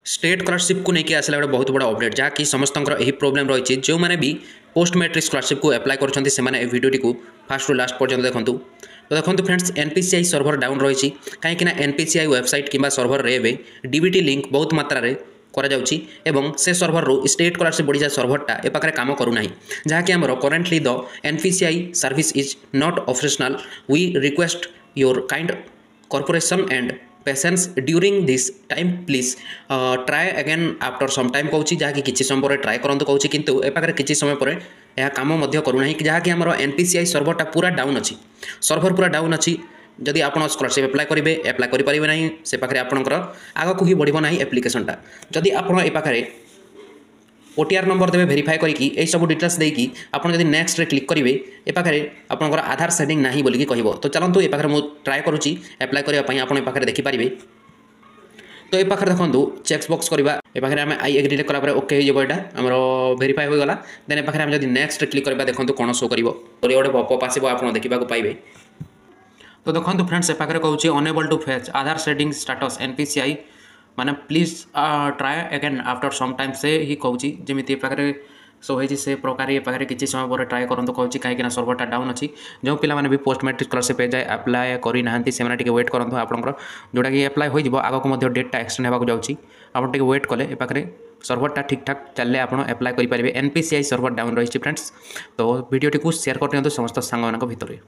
State scholarship को लेकिन आसला गोटे बहुत बड़ा अपडेट जहाँकि समस्त यही प्रोब्लेम रही जो मैंने भी पोस्ट मैट्रिक स्कॉलरशिप को एप्लाई कर भिडियोटी को फास्ट रु लास्ट पर्यटन देखूँ। तो देखो फ्रेंड्स एनपीसीआई सर्भर डाउन रही कहीं एनपीसीआई वेबसाइट कि सर्भर रे डीबीटी लिंक बहुत मात्रा से सर्भर रू स्टेट स्कॉलरशिप बढ़िया सर्भरटा ए पाखे काम करूना जहाँकि आम currently the NPCI service is not operational we request your kind cooperation and patience during this time please try again after some time कहूँ जहाँकि किसी समय पर ट्राए करूँ कहूँ किंतु ए पाखे किसी समय पर यह कम करूना जहाँकि आम एनपीसीआई सर्भरटा पूरा डाउन अच्छी सर्भर पूरा डाउन अच्छी जदि आप स्कॉलरशिप एप्लाई करेंगे एप्लाई करेंगे ना से पाखे आपंकर आगक ही बढ़ ना एप्लिकेशनटा जदि आप पाखे ओटीआर नंबर देवे भेरीफाए करके सब डिटेल्स देकी आप नेक्स्ट रे क्लिक करेंगे ए पाखे आपंकर आधार सेटिंग ना बोलिकी कह तो चलते ये पाखे मुझे ट्राए करुँची एप्लाई करने आप पाखे देखिपारे। तो ये पाखे देखो चेक बॉक्स करवा ए पाखे आम आई एग्री कलापर ओके हो आमर भेरीफाए हो गला देन ए पाखे आम जब नेक्स्ट क्लिक करवा देखो कौन शो कर गोटे पॉपअप आसो आप देखा पाइबे। तो देखो फ्रेंड्स ए पाखे कहूँ unable to fetch Aadhaar setting status NPCI माने please try again after some time से ही कहूँ जमी पाखे सो होती से प्रकार ये पाखे किसी समय पर ट्राए करूँ कहूँ कहीं सर्भरटा डाउन अच्छी जो पिला भी पोस्ट मैट्रिक स्कॉलरशिप जाए अप्लाई करना से वेट करूँ आपंकर जोटा कि एप्लाई हो आगक डेटा एक्सटेंड होगा जाऊँगी आप वेट कले ए पाखे सर्भरटा ठीक ठाक चले आप एप्लाई करेंगे एनपीसीआई सर्भर डाउन रही फ्रेंड्स। तो वीडियोटी को शेयर कर समस्त सांग भितर।